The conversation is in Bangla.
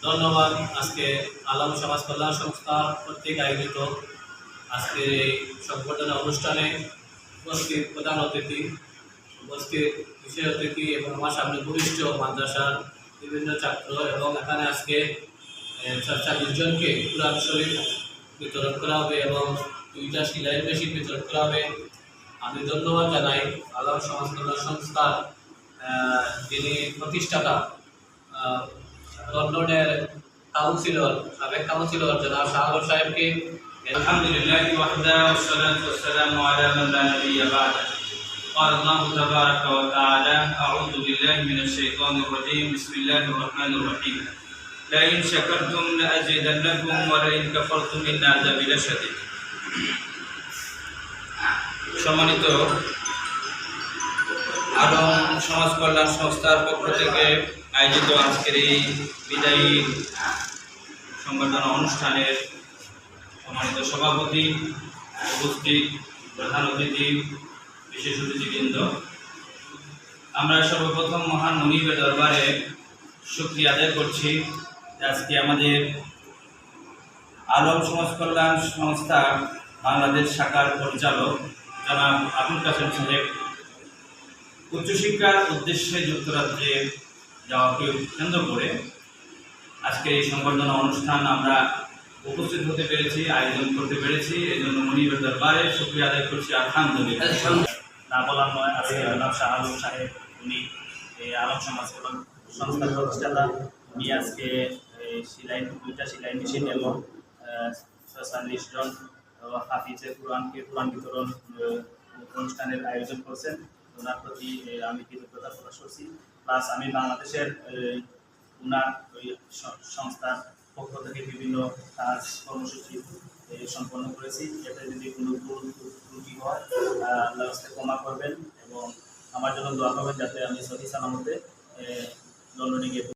ধন্যবাদ। আজকে আলম সমাজ কল্যাণ সংস্থা কর্তৃক আয়োজিত আজকের এই সংবর্ধনা অনুষ্ঠানে উপস্থিত প্রধান অতিথি, উপস্থিত বিশেষ অতিথি এবং আমার সামনে বরিষ্ঠ মাদ্রাসার বিভিন্ন ছাত্র এবং এখানে আজকে ৪৪ জনকে কুরআন শরীফ বিতরণ করা হবে এবং 2টা সেলাই মেশিন বিতরণ করা হবে। আমি ধন্যবাদ জানাই আলম সমাজ কল্যাণ সংস্থার যিনি প্রতিষ্ঠাতা লন্ডনের কাউন্সিলর, সাবেক কাউন্সিলর জনাব শাহর সাহেবকে। আলহামদুলিল্লাহ ওয়াহদা ওয়াসসালাতু ওয়াসসালামু আলা মান লা নাবিয়্যা বা'দা। قال الله تبارك وتعالى أعوذ بالله من الشيطان الرجيم بسم الله الرحمن الرحيم لئن شكرتم لأزيدنكم ولئن كفرتم إن عذابي لشديد। সম্মানিত আলম সমাজ কল্যাণ সংস্থার পক্ষ থেকে আয়োজিত আজকের এই বিদায়ী সংবর্ধনা অনুষ্ঠানের সম্মানিত সভাপতি, উপস্থিত প্রধান অতিথি, বিশেষ অতিথিবৃন্দ, আমরা সর্বপ্রথম মহান মুনিবের দরবারে শুকরিয়া আদায় করছি আজকে আমাদের আলম সমাজ কল্যাণ সংস্থার বাংলাদেশ শাখার পরিচালক জনাব আবুল কাসেম সাহেব উচ্চশিক্ষার উদ্দেশ্যে যুক্তরাজ্যে যাওয়াকে কেন্দ্র করে আজকে এই সংবর্ধনা অনুষ্ঠান আমরা উপস্থিত হতে পেরেছি, আয়োজন করতে পেরেছি। এই জন্য মুনিবের দরবারে শুকরিয়া আদায় করছি আলহামদুলিল্লাহ। না বলার নয়, আজকে জনাব শাহ আলম সাহেব উনি এই আলম সমাজ কল্যাণ সংস্থার প্রতিষ্ঠাতা। উনি আজকে 2টা সেলাই মেশিন এবং 46 জন হাফিজে কোরআন বিতরণ অনুষ্ঠানের আয়োজন করছেন। ওনার প্রতি আমি কৃতজ্ঞতা প্রকাশ করছি। প্লাস আমি বাংলাদেশের ওনার ওই সংস্থার পক্ষ থেকে বিভিন্ন কাজ কর্মসূচি সম্পন্ন করেছি। এতে যদি কোনো ত্রুটি হয় আল্লাহর কাছে ক্ষমা করবেন এবং আমার জন্য দোয়া করবেন যাতে আমি সহি সালামতে লন্ডনে গিয়ে